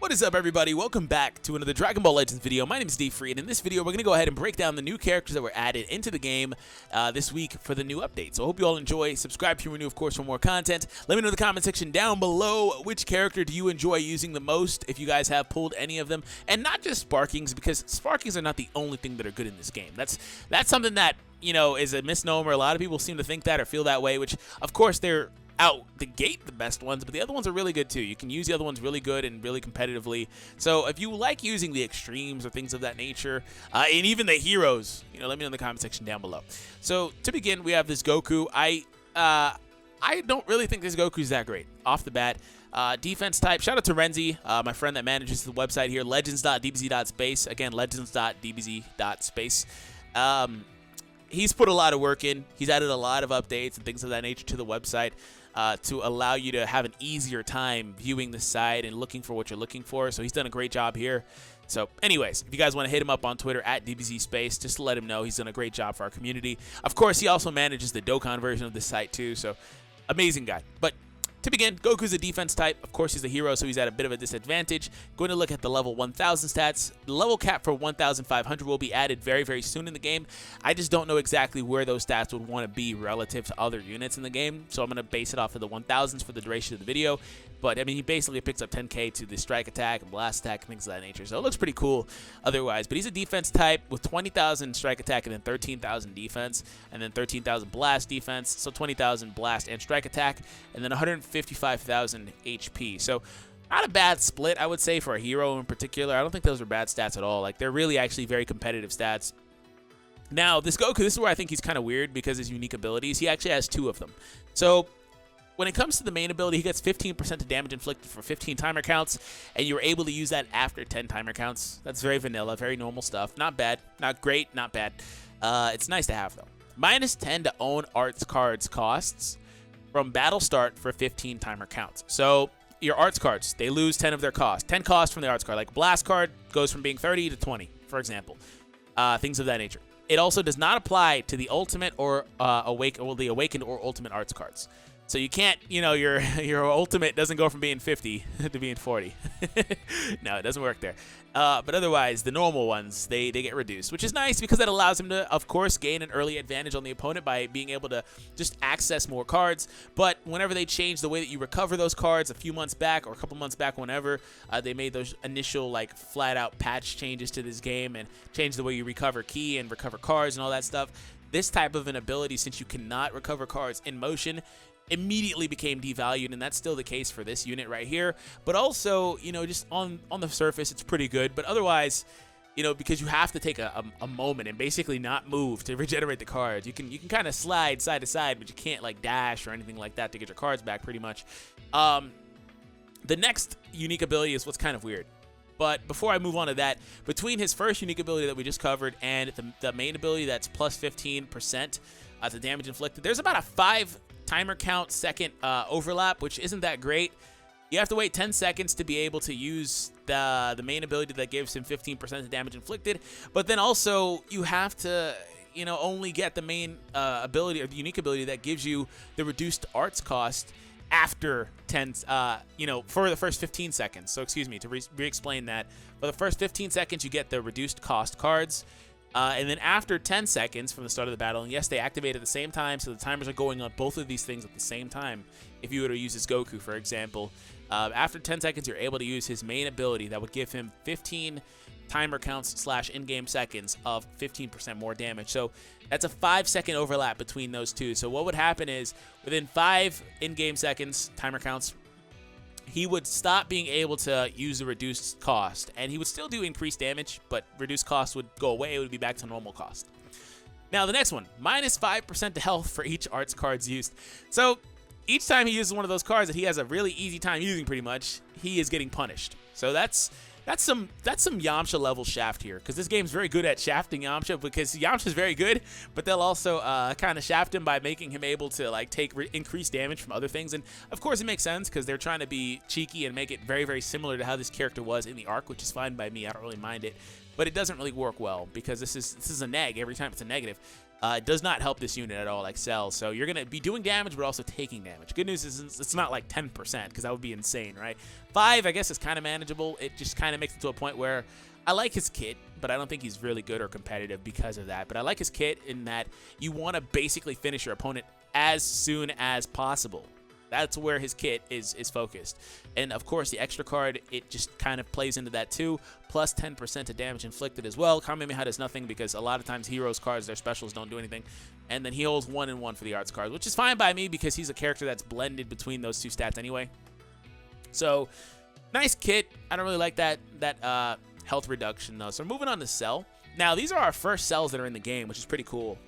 What is up, everybody? Welcome back to another Dragon Ball Legends video. My name is DFree, and in this video, we're going to go ahead and break down the new characters that were added into the game this week for the new update. So I hope you all enjoy. Subscribe if you're new, of course, for more content. Let me know in the comment section down below which character do you enjoy using the most, if you guys have pulled any of them. And not just Sparkings, because Sparkings are not the only thing that are good in this game. That's something that, you know, is a misnomer. A lot of people seem to think that or feel that way, which, of course, they're out the gate the best ones, but the other ones are really good too. You can use the other ones really good and really competitively. So if you like using the extremes or things of that nature, and even the heroes, you know, let me know in the comment section down below. So to begin, we have this Goku. I don't really think this Goku is that great off the bat. Defense type, shout out to Renzi, my friend that manages the website here, legends.dbz.space. Again, legends.dbz.space. He's put a lot of work in. He's added a lot of updates and things of that nature to the website to allow you to have an easier time viewing the site and looking for what you're looking for. So he's done a great job here. So anyways, if you guys want to hit him up on Twitter at DBZSpace, just to let him know he's done a great job for our community. Of course, he also manages the Dokkan version of the site too. So amazing guy. But to begin, Goku's a defense type. Of course, he's a hero, so he's at a bit of a disadvantage. Going to look at the level 1000 stats. The level cap for 1500 will be added very, very soon in the game. I just don't know exactly where those stats would want to be relative to other units in the game, so I'm going to base it off of the 1000s for the duration of the video. But, I mean, he basically picks up 10k to the strike attack and blast attack and things of that nature, so it looks pretty cool otherwise. But he's a defense type with 20,000 strike attack and then 13,000 defense, and then 13,000 blast defense, so 20,000 blast and strike attack, and then 155,000 HP. So not a bad split, I would say, for a hero in particular. I don't think those are bad stats at all. Like, they're really actually very competitive stats. Now, this Goku, this is where I think he's kind of weird because his unique abilities, he actually has 2 of them. So when it comes to the main ability, he gets 15% to damage inflicted for 15 timer counts, and you're able to use that after 10 timer counts. That's very vanilla, very normal stuff. Not bad, not great, not bad. It's nice to have, though. -10 to own arts cards costs from battle start for 15 timer counts. So your arts cards, they lose 10 of their cost. 10 cost from the arts card. Like blast card goes from being 30 to 20, for example. Things of that nature. It also does not apply to the ultimate or the awakened or ultimate arts cards. So you can't, you know, your ultimate doesn't go from being 50 to being 40. No, it doesn't work there. But otherwise, the normal ones, they get reduced, which is nice because that allows him to, of course, gain an early advantage on the opponent by being able to just access more cards. But whenever they change the way that you recover those cards a few months back or a couple months back, whenever they made those initial, like, flat-out patch changes to this game and changed the way you recover key and recover cards and all that stuff, this type of an ability, since you cannot recover cards in motion, immediately became devalued, and that's still the case for this unit right here. But also, you know, just on the surface, it's pretty good. But otherwise, you know, because you have to take a moment and basically not move to regenerate the cards. You can kind of slide side to side, but you can't like dash or anything like that to get your cards back pretty much. The next unique ability is what's kind of weird. But before I move on to that, between his first unique ability that we just covered and the main ability that's plus 15% to damage inflicted, there's about a 5 timer count second overlap, which isn't that great. You have to wait 10 seconds to be able to use the main ability that gives him 15% of damage inflicted, but then also you have to, you know, only get the main ability or the unique ability that gives you the reduced arts cost after 10, you know, for the first 15 seconds. So excuse me, to re-explain that, for the first 15 seconds you get the reduced cost cards. And then after 10 seconds from the start of the battle, and yes, they activate at the same time, so the timers are going on both of these things at the same time. If you were to use this Goku, for example, after 10 seconds, you're able to use his main ability that would give him 15 timer counts / in-game seconds of 15% more damage. So that's a 5-second overlap between those two. So what would happen is within 5 in-game seconds, timer counts, he would stop being able to use the reduced cost, and he would still do increased damage, but reduced cost would go away. It would be back to normal cost. Now, the next one, -5% to health for each arts cards used. So each time he uses one of those cards that he has a really easy time using pretty much, he is getting punished. So that's some Yamcha level shaft here, because this game's very good at shafting Yamcha, because Yamcha's very good, but they'll also kind of shaft him by making him able to like take increased damage from other things. And of course it makes sense because they're trying to be cheeky and make it very, very similar to how this character was in the arc, which is fine by me. I don't really mind it, but it doesn't really work well because this is a neg every time it's a negative. It does not help this unit at all, like Cell. So you're going to be doing damage, but also taking damage. Good news is it's not like 10%, because that would be insane, right? 5, I guess, is kind of manageable. It just kind of makes it to a point where I like his kit, but I don't think he's really good or competitive because of that. But I like his kit in that you want to basically finish your opponent as soon as possible. That's where his kit is focused. And of course, the extra card, it just kind of plays into that too. Plus 10% of damage inflicted as well. Kamehameha does nothing because a lot of times heroes cards, their specials don't do anything. And then he holds 1 and 1 for the arts cards, which is fine by me because he's a character that's blended between those two stats anyway. So, nice kit. I don't really like that health reduction though. So we're moving on to Cell. Now, these are our first cells that are in the game, which is pretty cool.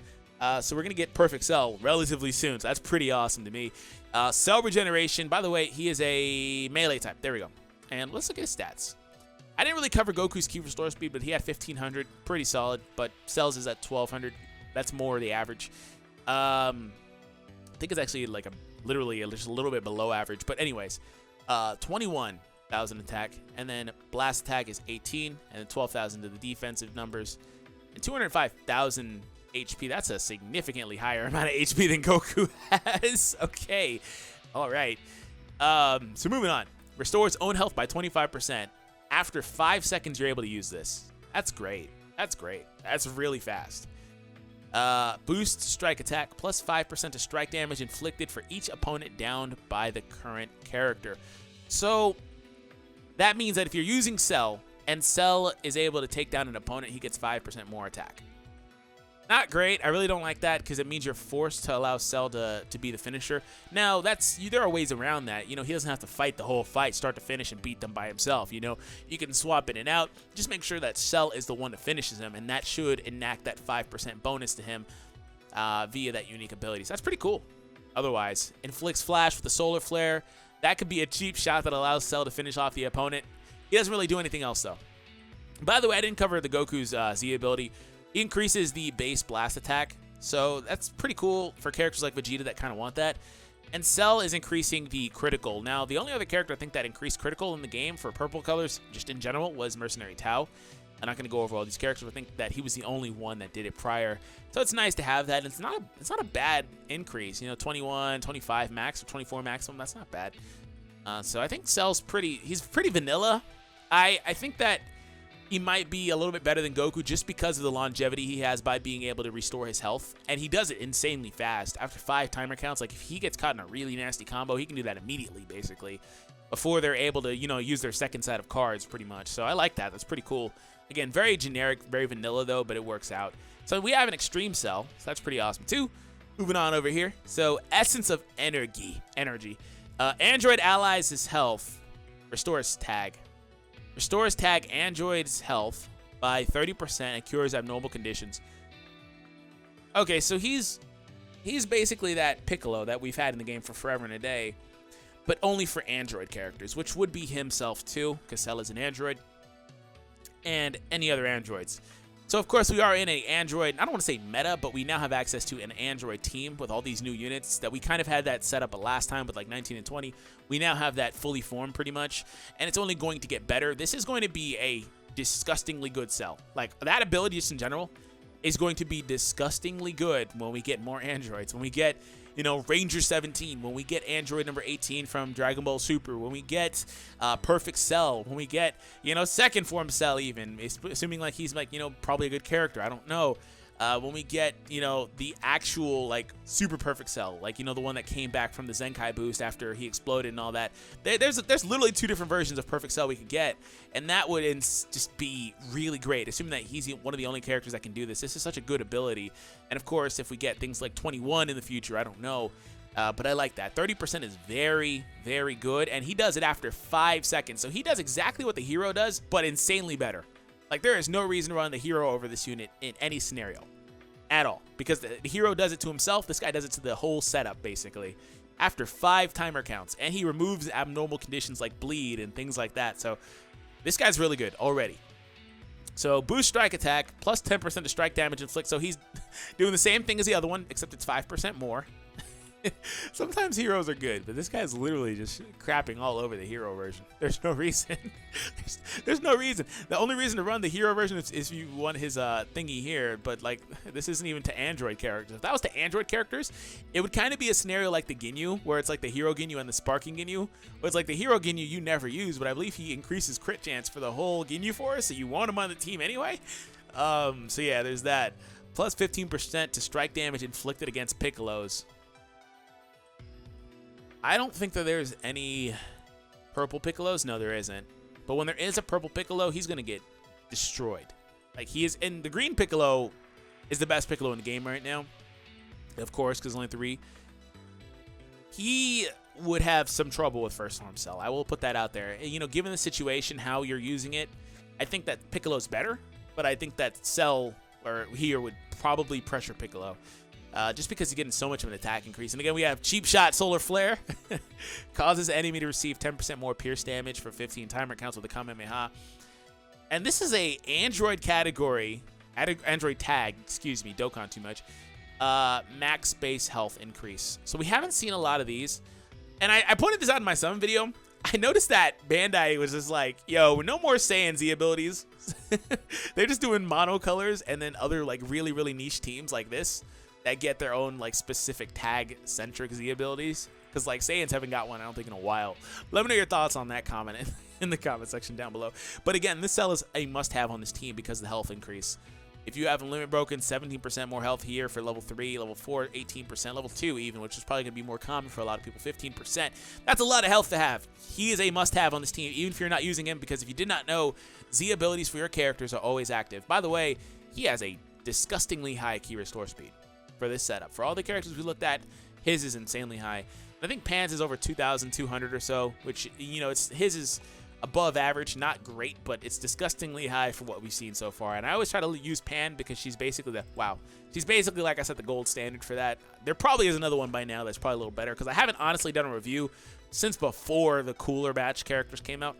So we're going to get Perfect Cell relatively soon, so that's pretty awesome to me. Cell regeneration, by the way, he is a melee type. There we go. And let's look at his stats. I didn't really cover Goku's key restore speed, but he had 1500, pretty solid. But Cell's is at 1200. That's more the average. I think it's actually like literally just a little bit below average. But anyways, 21,000 attack, and then blast attack is 18, and then 12,000 to the defensive numbers, and 205,000 HP. That's a significantly higher amount of HP than Goku has. Okay. All right. So moving on. Restores own health by 25%. After 5 seconds, you're able to use this. That's great. That's great. That's really fast. Boost strike attack plus 5% to strike damage inflicted for each opponent downed by the current character. So that means that if you're using Cell and Cell is able to take down an opponent, he gets 5% more attack. Not great. I really don't like that because it means you're forced to allow Cell to be the finisher. Now, there are ways around that. You know, he doesn't have to fight the whole fight, start to finish, and beat them by himself. You know, you can swap in and out. Just make sure that Cell is the one that finishes him, and that should enact that 5% bonus to him via that unique ability. So that's pretty cool. Otherwise, inflicts flash with the solar flare. That could be a cheap shot that allows Cell to finish off the opponent. He doesn't really do anything else, though. By the way, I didn't cover the Goku's Z ability. He increases the base blast attack, so that's pretty cool for characters like Vegeta that kind of want that. And Cell is increasing the critical. Now, the only other character I think that increased critical in the game for purple colors, just in general, was Mercenary Tao. I'm not going to go over all these characters, but I think that he was the only one that did it prior. So it's nice to have that. It's not a bad increase. You know, 21, 25 max, or 24 maximum, that's not bad. So I think Cell's he's pretty vanilla. I think that he might be a little bit better than Goku just because of the longevity he has by being able to restore his health. And he does it insanely fast. After 5 timer counts, like if he gets caught in a really nasty combo, he can do that immediately, basically, before they're able to, you know, use their second set of cards pretty much. So I like that. That's pretty cool. Again, very generic, very vanilla though, but it works out. So we have an Extreme Cell, so that's pretty awesome too. Moving on over here. So Essence of Energy. Android allies his health. Restores tag. Restores tag android's health by 30% and cures abnormal conditions. Okay, so he's basically that Piccolo that we've had in the game for forever and a day, but only for android characters, which would be himself too, because Cell is an android, and any other androids. So of course we are in a android, I don't want to say meta, but we now have access to an android team with all these new units that we kind of had that set up last time with like 19 and 20. We now have that fully formed pretty much, and it's only going to get better. This is going to be a disgustingly good Cell. Like that ability just in general is going to be disgustingly good when we get more androids, when we get, you know, Ranger 17, when we get android number 18 from Dragon Ball Super, when we get Perfect Cell, when we get, you know, second form Cell even, assuming like he's like, you know, probably a good character, I don't know. When we get, you know, the actual like super perfect Cell, like, you know, the one that came back from the Zenkai boost after he exploded and all that. There's literally 2 different versions of Perfect Cell we could get, and that would just be really great, assuming that he's one of the only characters that can do this. This is such a good ability, and of course, if we get things like 21 in the future, I don't know, but I like that. 30% is very, very good, and he does it after 5 seconds, so he does exactly what the hero does, but insanely better. Like, there is no reason to run the hero over this unit in any scenario at all, because the hero does it to himself. This guy does it to the whole setup, basically, after 5 timer counts, and he removes abnormal conditions like bleed and things like that. So this guy's really good already. So boost strike attack, plus 10% to strike damage inflict. So he's doing the same thing as the other one, except it's 5% more. Sometimes heroes are good, but this guy's literally just crapping all over the hero version. There's no reason. there's no reason. The only reason to run the hero version is if you want his thingy here, but like this isn't even to Android characters. If that was to Android characters, it would kind of be a scenario like the Ginyu, where it's like the hero Ginyu and the sparking Ginyu. Where it's like the hero Ginyu you never use, but I believe he increases crit chance for the whole Ginyu force, so you want him on the team anyway. So yeah, there's that. Plus 15% to strike damage inflicted against Piccolos. I don't think that there's any purple Piccolos. No, there isn't. But when there is a purple Piccolo, he's going to get destroyed. Like, he is, and the green Piccolo is the best Piccolo in the game right now. Of course, because only 3. He would have some trouble with first form Cell. I will put that out there. And, you know, given the situation, how you're using it, I think that Piccolo's better. But I think that Cell, or here, would probably pressure Piccolo. Just because he's getting so much of an attack increase. And again, we have Cheap Shot Solar Flare. Causes enemy to receive 10% more pierce damage for 15 timer counts with the Kamehameha. And this is a Android category, Android tag, excuse me, Dokkan too much. Max base health increase. So we haven't seen a lot of these. And I pointed this out in my summon video. I noticed that Bandai was just like, yo, no more Saiyan Z abilities. They're just doing mono colors and then other like really, really niche teams like this that get their own like specific tag-centric Z abilities. Because like Saiyans haven't got one, I don't think, in a while. Let me know your thoughts on that comment in the comment section down below. But again, this cell is a must-have on this team because of the health increase. If you have Limit Broken, 17% more health here for level 3, level 4, 18%, level 2 even, which is probably going to be more common for a lot of people, 15%. That's a lot of health to have. He is a must-have on this team, even if you're not using him, because if you did not know, Z abilities for your characters are always active. By the way, he has a disgustingly high key restore speed for this setup. For all the characters we looked at, his is insanely high. I think Pan's is over 2,200 or so, which, you know, his is above average, not great, but it's disgustingly high for what we've seen so far. And I always try to use Pan because she's basically she's basically, like I said, the gold standard for that. There probably is another one by now that's probably a little better, because I haven't honestly done a review since before the cooler batch characters came out.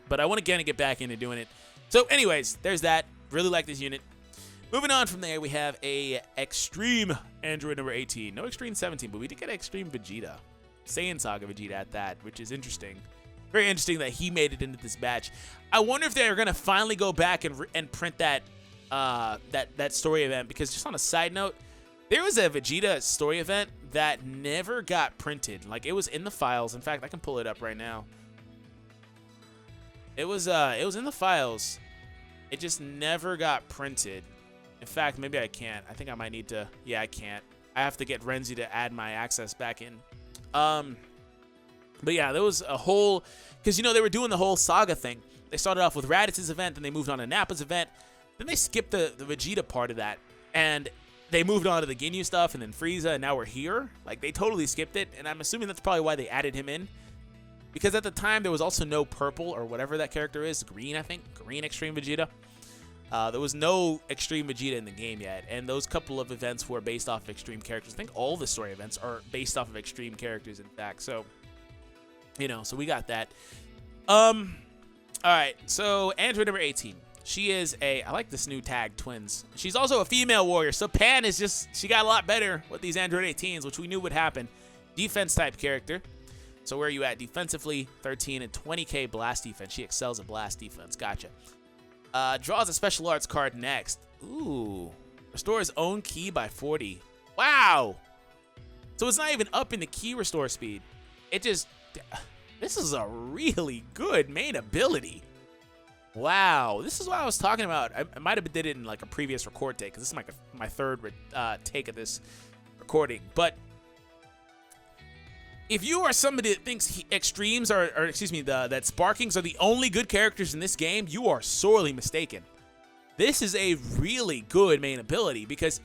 But I want to get back into doing it. So anyways, there's that. Really like this unit. Moving on from there, we have a Extreme Android number 18. No Extreme 17, but we did get Extreme Vegeta. Saiyan Saga Vegeta at that, which is interesting. Very interesting that he made it into this batch. I wonder if they're going to finally go back and print that that story event, because just on a side note, there was a Vegeta story event that never got printed. Like, it was in the files. In fact, I can pull it up right now. It was in the files. It just never got printed. In fact, maybe I can't. I think I might need to. Yeah, I can't. I have to get Renzi to add my access back in. But yeah, there was a whole, because, you know, they were doing the whole Saga thing. They started off with Raditz' event, then they moved on to Nappa's event. Then they skipped the Vegeta part of that, and they moved on to the Ginyu stuff, and then Frieza, and now we're here. Like, they totally skipped it, and I'm assuming that's probably why they added him in. Because at the time, there was also no purple, or whatever that character is, green, I think, green Extreme Vegeta. There was no Extreme Vegeta in the game yet, and those couple of events were based off of Extreme characters. I think all the story events are based off of Extreme characters, in fact, so, you know, so we got that. Alright, so Android number 18. She is I like this new tag, Twins. She's also a female warrior, so Pan is just, she got a lot better with these Android 18s, which we knew would happen. Defense type character. So where are you at? Defensively, 13 and 20k blast defense. She excels at blast defense. Gotcha. Draws a special arts card next. Ooh. Restores own key by 40. Wow. So it's not even up in the key restore speed. It just, this is a really good main ability. Wow. This is what I was talking about. I might have did it in like a previous record take, because this is my third take of this recording. But if you are somebody that thinks extremes that sparkings are the only good characters in this game, you are sorely mistaken. This is a really good main ability, because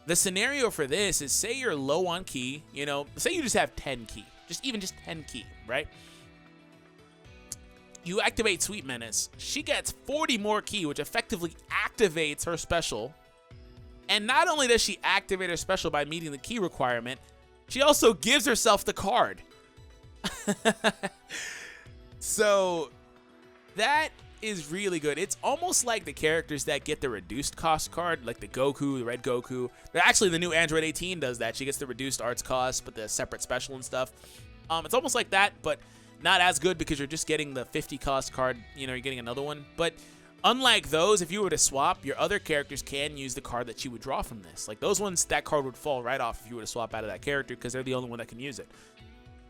the scenario for this is, say you're low on key, you know, say you just have 10 key, just 10 key, right? You activate Sweet Menace. She gets 40 more key, which effectively activates her special. And not only does she activate her special by meeting the key requirement, she also gives herself the card. So that is really good. It's almost like the characters that get the reduced cost card, like the Goku, the Red Goku. Actually, the new Android 18 does that. She gets the reduced arts cost, but the separate special and stuff. It's almost like that, but not as good because you're just getting the 50 cost card. You know, you're getting another one. But unlike those, if you were to swap, your other characters can use the card that you would draw from this. Like those ones, that card would fall right off if you were to swap out of that character because they're the only one that can use it.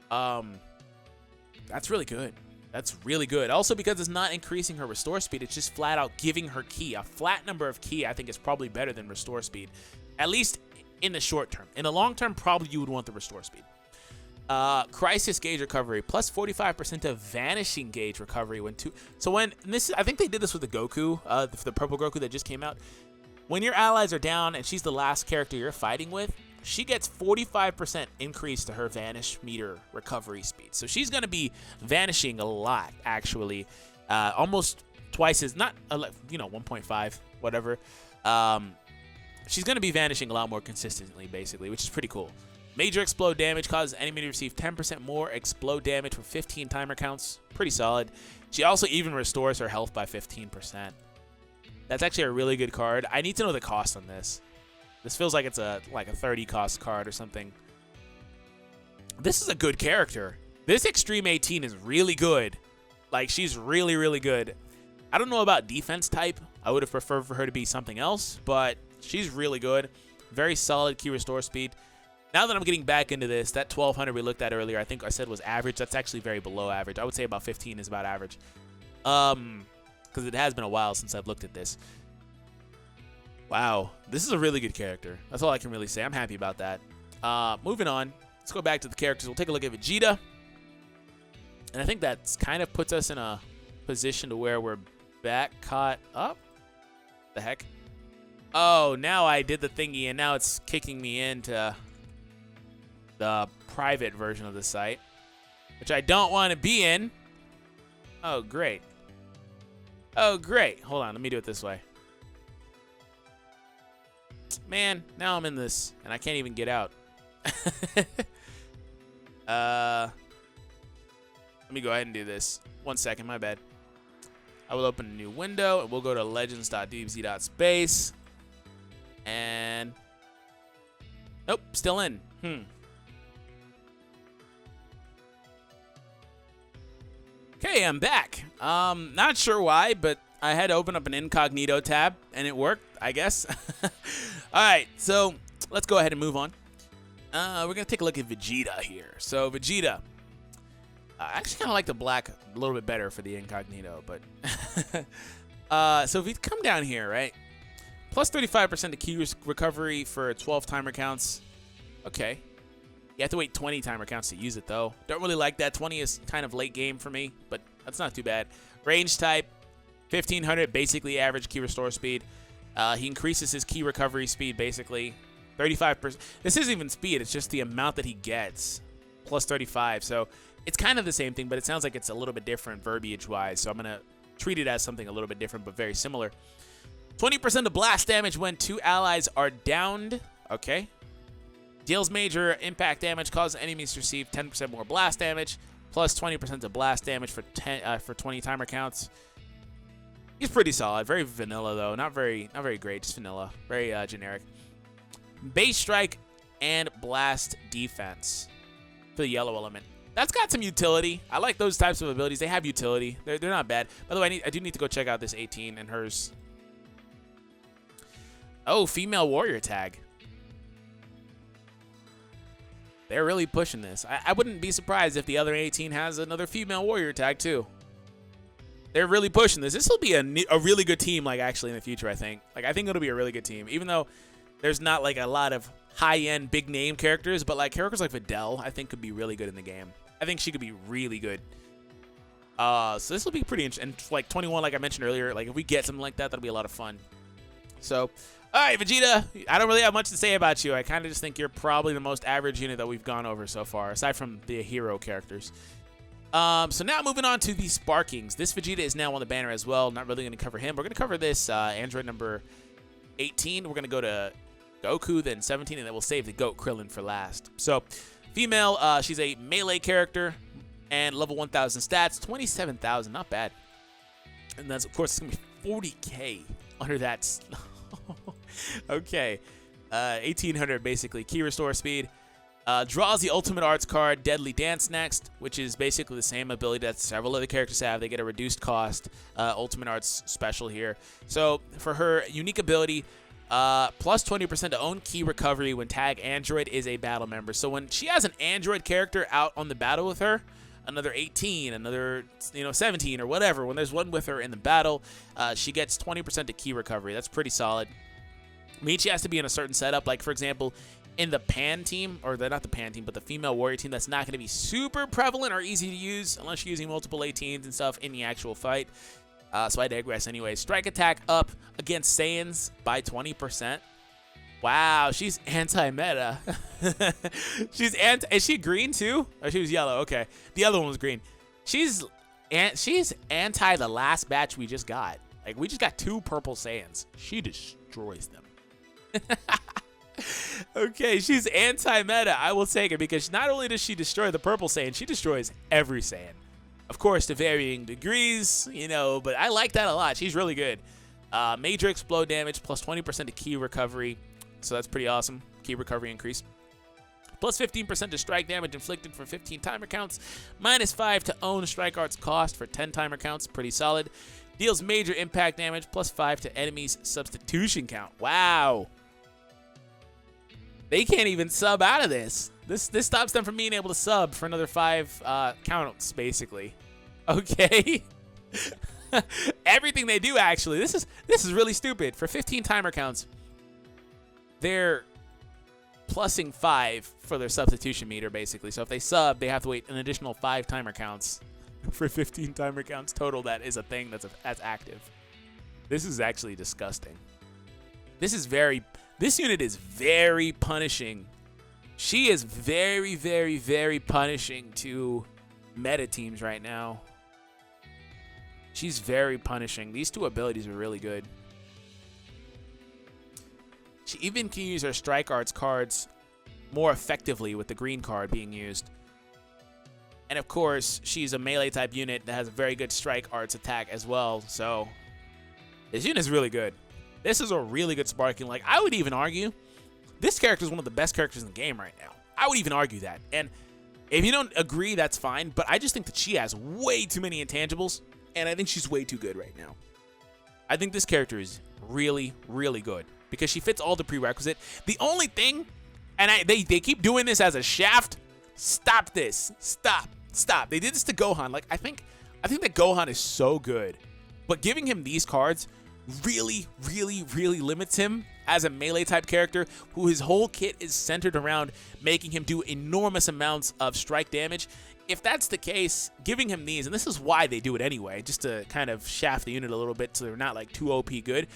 That's really good. That's really good. Also, because it's not increasing her restore speed, it's just flat out giving her ki. A flat number of ki, I think, is probably better than restore speed. At least in the short term. In the long term, probably you would want the restore speed. Crisis gauge recovery, plus 45% of vanishing gauge recovery when two. So when this, I think they did this with the Goku, the purple Goku that just came out. When your allies are down and she's the last character you're fighting with, she gets 45% increase to her vanish meter recovery speed. So she's going to be vanishing a lot, actually. Almost twice as, not, 1.5, whatever. She's going to be vanishing a lot more consistently, basically, which is pretty cool. Major explode damage causes enemy to receive 10% more explode damage for 15 timer counts. Pretty solid. She also even restores her health by 15%. That's actually a really good card. I need to know the cost on this. This feels like it's a 30 cost card or something. This is a good character. This Extreme 18 is really good. Like, she's really, really good. I don't know about defense type. I would have preferred for her to be something else, but she's really good. Very solid ki restore speed. Now that I'm getting back into this, that 1200 we looked at earlier, I think I said was average. That's actually very below average. I would say about 15 is about average. Because it has been a while since I've looked at this. Wow, this is a really good character. That's all I can really say. I'm happy about that. Moving on, let's go back to the characters. We'll take a look at Vegeta. And I think that kind of puts us in a position to where we're back caught up. The heck? Oh, now I did the thingy, and now it's kicking me into the private version of the site, which I don't want to be in. Oh, great. Oh, great. Hold on, let me do it this way. Man, now I'm in this, and I can't even get out. Let me go ahead and do this. 1 second, my bad. I will open a new window, and we'll go to legends.dbz.space. And nope, still in. Okay, I'm back. Not sure why, but I had to open up an incognito tab, and it worked, I guess. All right, so let's go ahead and move on. We're going to take a look at Vegeta here. So Vegeta, I actually kind of like the black a little bit better for the incognito, but so if we come down here, right? Plus 35% of ki recovery for 12 timer counts. Okay. You have to wait 20 timer counts to use it, though. Don't really like that. 20 is kind of late game for me, but that's not too bad. Range type, 1500, basically average ki restore speed. He increases his ki recovery speed, basically. 35%. This isn't even speed. It's just the amount that he gets, plus 35. So it's kind of the same thing, but it sounds like it's a little bit different verbiage-wise. So I'm going to treat it as something a little bit different, but very similar. 20% of blast damage when two allies are downed. Okay. Deals major impact damage, causes enemies to receive 10% more blast damage, plus 20% of blast damage for 20 timer counts. He's pretty solid. Very vanilla though. Not very great. Just vanilla. Very generic. Base strike and blast defense for the yellow element. That's got some utility. I like those types of abilities. They have utility. They're not bad. By the way, I do need to go check out this 18 and hers. Oh, female warrior tag. They're really pushing this. I wouldn't be surprised if the other 18 has another female warrior tag too. They're really pushing this. This will be a really good team, like, actually, in the future, I think. Like, I think it'll be a really good team. Even though there's not, like, a lot of high-end, big-name characters, but, like, characters like Videl, I think, could be really good in the game. I think she could be really good. So this will be pretty interesting. And, like, 21, like I mentioned earlier, like, if we get something like that, that'll be a lot of fun. So, all right, Vegeta, I don't really have much to say about you. I kind of just think you're probably the most average unit that we've gone over so far, aside from the hero characters. So now moving on to the Sparkings. This Vegeta is now on the banner as well. Not really going to cover him. We're going to cover this Android number 18. We're going to go to Goku, then 17, and then we'll save the GOAT Krillin for last. So, female, she's a melee character, and level 1,000 stats, 27,000, not bad. And that's, of course, it's going to be 40k under that. Okay. 1800 basically. Key restore speed. Draws the ultimate arts card, Deadly Dance, next, which is basically the same ability that several other characters have. They get a reduced cost ultimate arts special here. So for her unique ability, plus 20% to own key recovery when tag android is a battle member. So when she has an android character out on the battle with her, another 18, another 17 or whatever, when there's one with her in the battle, she gets 20% to key recovery. That's pretty solid. I mean, she has to be in a certain setup, like for example, in the Pan team, or not the Pan team, but the female warrior team, that's not going to be super prevalent or easy to use unless you're using multiple 18s and stuff in the actual fight. So I digress anyway. Strike attack up against Saiyans by 20%. Wow, she's anti-meta. Is she green too? Or she was yellow? Okay, the other one was green. She's anti the last batch we just got. Like, we just got 2 purple Saiyans. She destroys them. Okay, she's anti-meta. I will take it because not only does she destroy the purple Saiyan, she destroys every Saiyan. Of course, to varying degrees, but I like that a lot. She's really good. Major explode damage, plus 20% to key recovery. So that's pretty awesome. Key recovery increase. Plus 15% to strike damage inflicted for 15 timer counts. Minus 5 to own strike arts cost for 10 timer counts. Pretty solid. Deals major impact damage, plus 5 to enemies substitution count. Wow. They can't even sub out of this. This stops them from being able to sub for another 5 counts, basically. Okay. Everything they do, actually. This is really stupid. For 15 timer counts, they're plussing 5 for their substitution meter, basically. So if they sub, they have to wait an additional 5 timer counts for 15 timer counts total. That is a thing that's active. This is actually disgusting. This unit is very punishing. She is very, very, very punishing to meta teams right now. She's very punishing. These 2 abilities are really good. She even can use her strike arts cards more effectively with the green card being used. And of course, she's a melee type unit that has a very good strike arts attack as well. So this unit is really good. This is a really good sparking. Like, I would even argue this character is one of the best characters in the game right now. I would even argue that. And if you don't agree, that's fine. But I just think that she has way too many intangibles. And I think she's way too good right now. I think this character is really, really good because she fits all the prerequisite. The only thing, and they keep doing this as a shaft. Stop this. Stop. They did this to Gohan. Like, I think that Gohan is so good. But giving him these cards really, really, really limits him as a melee type character who his whole kit is centered around making him do enormous amounts of strike damage. If that's the case, giving him these, and this is why they do it anyway, just to kind of shaft the unit a little bit so they're not like too OP good,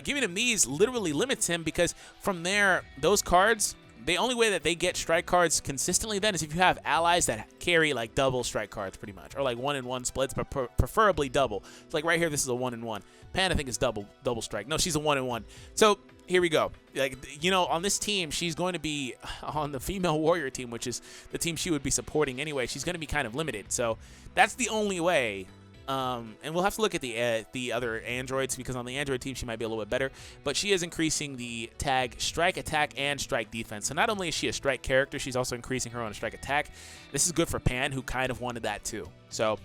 giving him these literally limits him because from there, those cards, the only way that they get strike cards consistently then is if you have allies that carry like double strike cards pretty much, or like 1-in-1 splits, but preferably double. It's like right here, this is a 1-in-1. Pan, I think, is double strike. No, she's a 1-in-1. So here we go. Like, on this team, she's going to be on the female warrior team, which is the team she would be supporting anyway. She's going to be kind of limited. So that's the only way. And we'll have to look at the other androids because on the android team, she might be a little bit better. But she is increasing the tag strike attack and strike defense. So not only is she a strike character, she's also increasing her own strike attack. This is good for Pan, who kind of wanted that too. So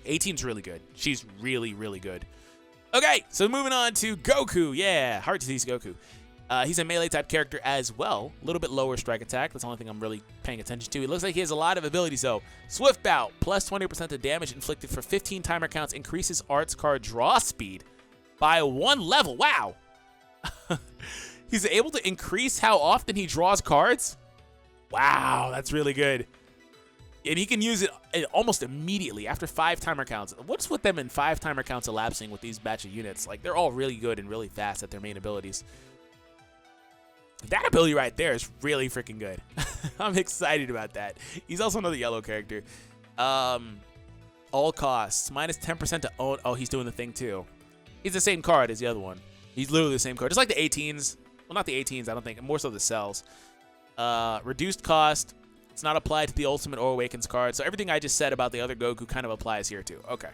18's really good. She's really, really good. Okay, so moving on to Goku. Yeah, heart disease Goku. He's a melee type character as well. A little bit lower strike attack. That's the only thing I'm really paying attention to. It looks like he has a lot of abilities though. Swift Bout, plus 20% of damage inflicted for 15 timer counts, increases arts card draw speed by 1 level. Wow. He's able to increase how often he draws cards. Wow, that's really good. And he can use it almost immediately after 5 timer counts. What's with them in 5 timer counts elapsing with these batch of units? Like, they're all really good and really fast at their main abilities. That ability right there is really freaking good. I'm excited about that. He's also another yellow character. All costs. Minus 10% to own. Oh, he's doing the thing too. He's the same card as the other one. He's literally the same card. Just like the 18s. Well, not the 18s, I don't think. More so the cells. Reduced cost. It's not applied to the Ultimate or Awakens card. So everything I just said about the other Goku kind of applies here too. Okay.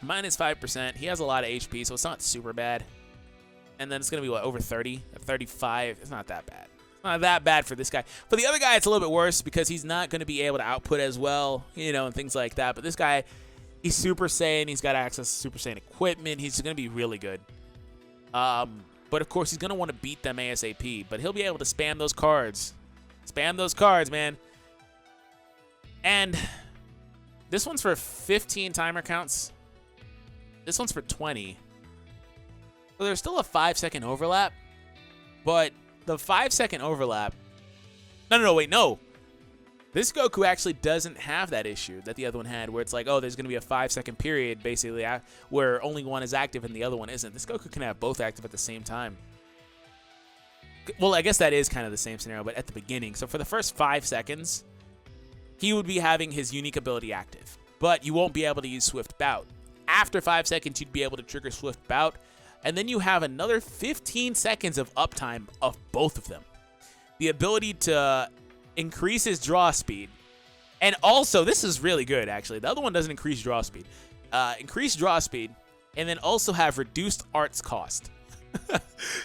Minus 5%. He has a lot of HP, so it's not super bad. And then it's going to be, what, over 30? 35. It's not that bad. It's not that bad for this guy. For the other guy, it's a little bit worse because he's not going to be able to output as well, you know, and things like that. But this guy, he's Super Saiyan. He's got access to Super Saiyan equipment. He's going to be really good. But, of course, he's going to want to beat them ASAP. But he'll be able to spam those cards. Spam those cards, man. And this one's for 15 timer counts. This one's for 20. So there's still a 5-second overlap. But the 5-second overlap... No, wait, no. This Goku actually doesn't have that issue that the other one had, where it's like, oh, there's going to be a 5-second period, basically, where only one is active and the other one isn't. This Goku can have both active at the same time. Well, I guess that is kind of the same scenario, but at the beginning. So for the first 5 seconds, he would be having his unique ability active. But you won't be able to use Swift Bout. After 5 seconds, you'd be able to trigger Swift Bout. And then you have another 15 seconds of uptime of both of them. The ability to increase his draw speed. And also, this is really good, actually. The other one doesn't increase draw speed. Increase draw speed, and then also have reduced arts cost.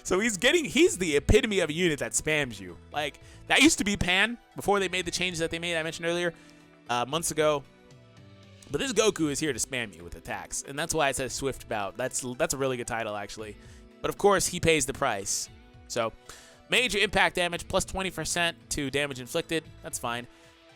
So he's the epitome of a unit that spams you. Like, that used to be Pan before they made the changes that they made, I mentioned earlier, months ago. But this Goku is here to spam you with attacks, and that's why it says Swift Bout. That's a really good title, actually. But of course, he pays the price. So, major impact damage, plus 20% to damage inflicted. That's fine.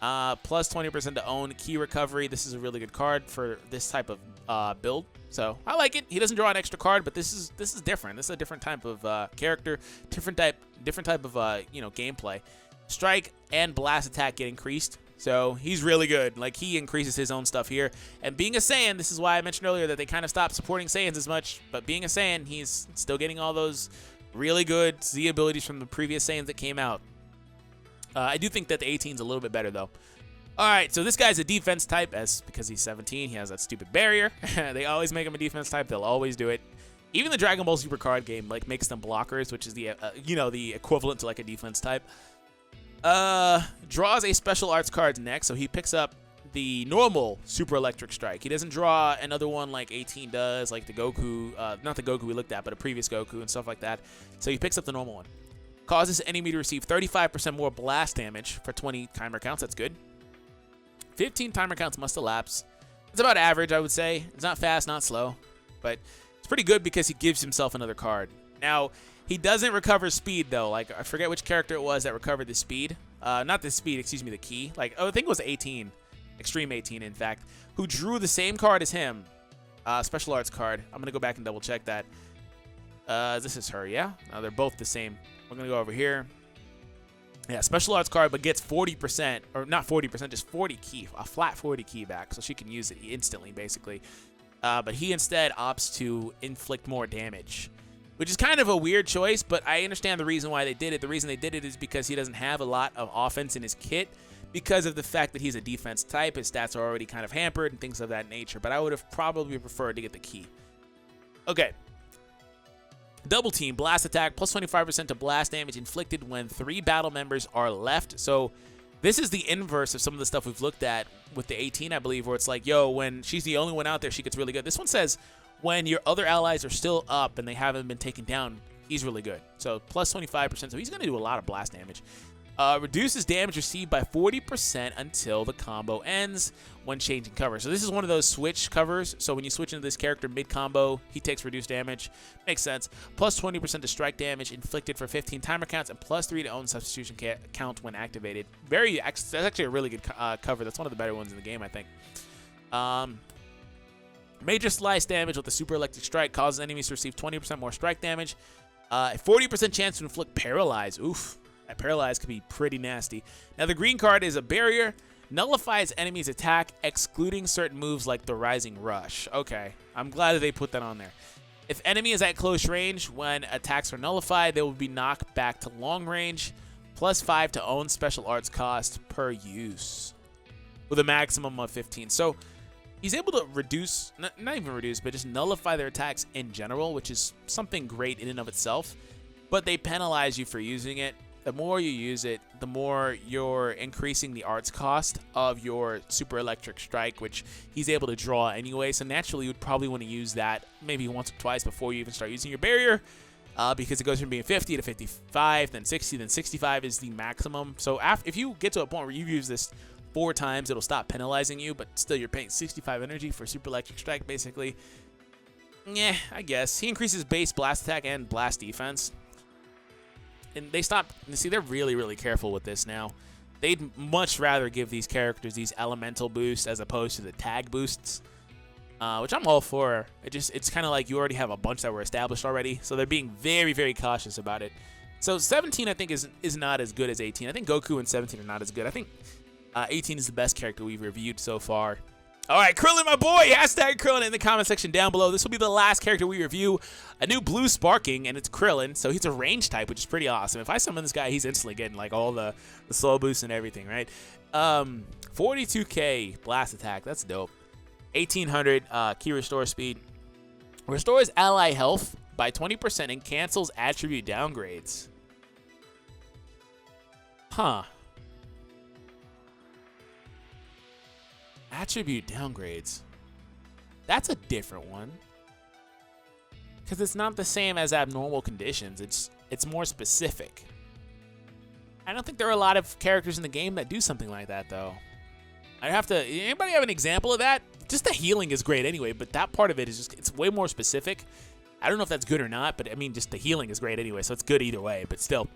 Plus 20% to own key recovery. This is a really good card for this type of build. So I like it. He doesn't draw an extra card, but this is different. This is a different type of character, different type of gameplay. Strike and blast attack get increased. So he's really good. Like, he increases his own stuff here. And being a Saiyan, this is why I mentioned earlier that they kind of stopped supporting Saiyans as much. But being a Saiyan, he's still getting all those really good Z abilities from the previous Saiyans that came out. I do think that the 18's a little bit better, though. All right, so this guy's a defense type, because he's 17. He has that stupid barrier. They always make him a defense type. They'll always do it. Even the Dragon Ball Super card game makes them blockers, which is the the equivalent to like a defense type. Draws a special arts card next, so he picks up the normal Super Electric Strike. He doesn't draw another one like 18 does, like the Goku, not the Goku we looked at, but a previous Goku and stuff like that. So he picks up the normal one. Causes enemy to receive 35% more blast damage for 20 timer counts. That's good. 15 timer counts must elapse. It's about average, I would say. It's not fast, not slow, but it's pretty good because he gives himself another card. Now, he doesn't recover speed, though. Like, I forget which character it was that recovered the speed. Not the speed, excuse me, the key. Like, oh, I think it was 18. Extreme 18, in fact. Who drew the same card as him. Special arts card. I'm going to go back and double check that. This is her, yeah? No, they're both the same. We're going to go over here. Yeah, special arts card, but gets 40%, or not 40%, just 40 key, a flat 40 key back, so she can use it instantly, basically. But he instead opts to inflict more damage, which is kind of a weird choice, but I understand the reason why they did it. The reason they did it is because he doesn't have a lot of offense in his kit because of the fact that he's a defense type. His stats are already kind of hampered and things of that nature, but I would have probably preferred to get the key. Okay. Double team, blast attack, plus 25% to blast damage inflicted when 3 battle members are left. So this is the inverse of some of the stuff we've looked at with the 18, I believe, where it's like, yo, when she's the only one out there, she gets really good. This one says when your other allies are still up and they haven't been taken down, he's really good. So plus 25%, so he's going to do a lot of blast damage. Reduces damage received by 40% until the combo ends when changing cover. So this is one of those switch covers. So when you switch into this character mid-combo, he takes reduced damage. Makes sense. Plus 20% to strike damage inflicted for 15 timer counts and plus 3 to own substitution count when activated. That's actually a really good cover. That's one of the better ones in the game, I think. Major slice damage with the Super Electric Strike causes enemies to receive 20% more strike damage. A 40% chance to inflict Paralyze. Oof. That Paralyze could be pretty nasty. Now, the green card is a barrier. Nullifies enemies' attack, excluding certain moves like the Rising Rush. Okay, I'm glad that they put that on there. If enemy is at close range, when attacks are nullified, they will be knocked back to long range. Plus 5 to own special arts cost per use. With a maximum of 15. So, he's able to reduce, not even reduce, but just nullify their attacks in general, which is something great in and of itself. But they penalize you for using it. the more you use it, the more you're increasing the arts cost of your Super Electric Strike, which he's able to draw anyway. So naturally, you would probably want to use that maybe once or twice before you even start using your barrier, because it goes from being 50 to 55, then 60, then 65 is the maximum. So if you get to a point where you've used this 4 times, it'll stop penalizing you, but still you're paying 65 energy for Super Electric Strike, basically. Yeah, I guess. He increases base blast attack and blast defense. And they stop. See, they're really, really careful with this now. They'd much rather give these characters these elemental boosts as opposed to the tag boosts, which I'm all for. It's kind of like you already have a bunch that were established already, so they're being very, very cautious about it. So 17, I think, is not as good as 18. I think Goku and 17 are not as good. I think 18 is the best character we've reviewed so far. All right, Krillin, my boy. Hashtag Krillin in the comment section down below. This will be the last character we review. A new blue sparking, and it's Krillin. So he's a range type, which is pretty awesome. If I summon this guy, he's instantly getting like all the slow boosts and everything, right? 42k blast attack. That's dope. 1800 key restore speed. Restores ally health by 20% and cancels attribute downgrades. Huh. Attribute downgrades. That's a different one. Because it's not the same as abnormal conditions. It's more specific. I don't think there are a lot of characters in the game that do something like that, though. I'd have to... Anybody have an example of that? Just the healing is great anyway, but that part of it is just... It's way more specific. I don't know if that's good or not, but I mean, just the healing is great anyway, so it's good either way, but still.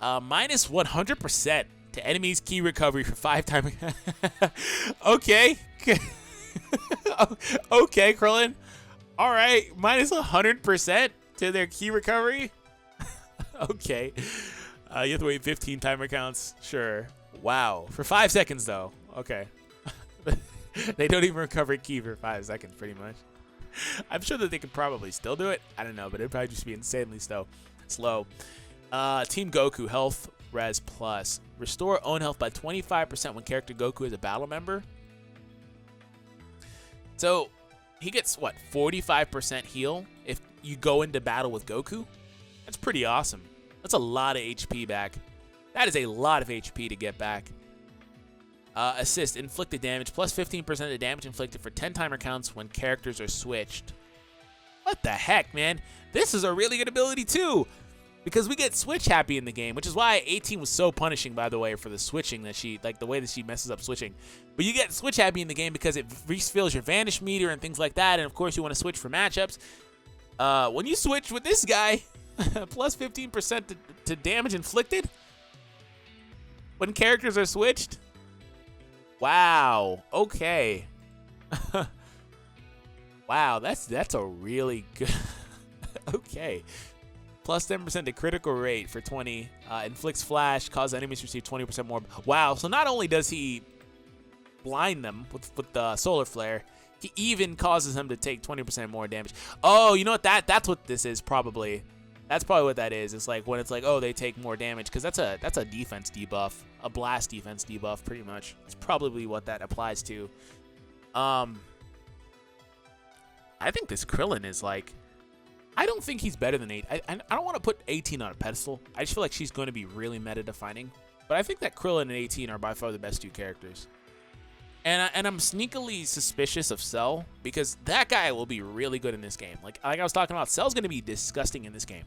Minus 100% to enemies' key recovery for 5 times. Okay. Okay, Krillin. All right, minus 100% to their key recovery. Okay. You have to wait 15 timer counts. Sure. Wow. For 5 seconds, though. Okay. They don't even recover key for 5 seconds, pretty much. I'm sure that they could probably still do it. I don't know, but it'd probably just be insanely slow. Team Goku, health res plus. Restore own health by 25% when character Goku is a battle member. So he gets, what, 45% heal if you go into battle with Goku? That's pretty awesome. That's a lot of HP back. That is a lot of HP to get back. Assist, inflicted damage, plus 15% of the damage inflicted for 10 timer counts when characters are switched. What the heck, man? This is a really good ability, too. Because we get switch happy in the game, which is why 18 was so punishing, by the way, for the switching that she, like the way that she messes up switching. But you get switch happy in the game because it refills your vanish meter and things like that. And of course, you want to switch for matchups. When you switch with this guy, plus 15% to damage inflicted when characters are switched. Wow. Okay. Wow, that's a really good. Okay. Plus 10% to critical rate for 20. Inflicts flash, cause enemies to receive 20% more. Wow, so not only does he blind them with the solar flare, he even causes them to take 20% more damage. Oh, you know what? That's what this is probably. That's probably what that is. It's like when it's like, oh, they take more damage, because that's a defense debuff, a blast defense debuff, pretty much. It's probably what that applies to. I think this Krillin is like, I don't think he's better than 8. I don't want to put 18 on a pedestal. I just feel like she's going to be really meta-defining. But I think that Krillin and 18 are by far the best 2 characters. And I'm sneakily suspicious of Cell, because that guy will be really good in this game. Like I was talking about, Cell's going to be disgusting in this game.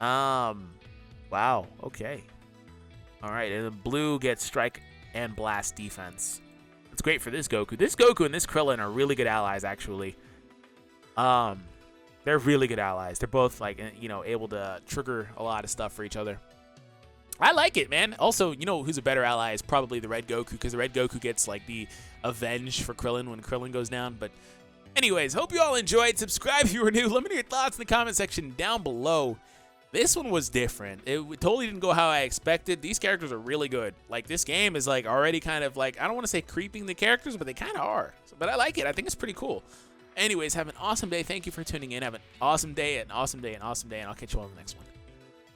Wow, okay. All right, and then blue gets strike and blast defense. It's great for this Goku. This Goku and this Krillin are really good allies, actually. They're really good allies. They're both, like, you know, able to trigger a lot of stuff for each other. I like it, man. Also, you know who's a better ally is probably the red Goku, because the red Goku gets, like, the avenge for Krillin when Krillin goes down. But anyways, hope you all enjoyed. Subscribe if you were new. Let me know your thoughts in the comment section down below. This one was different. It totally didn't go how I expected. These characters are really good. Like, this game is, like, already kind of, like, I don't want to say creeping the characters, but they kind of are. But I like it. I think it's pretty cool. Anyways, have an awesome day. Thank you for tuning in. Have an awesome day, and I'll catch you all in the next one.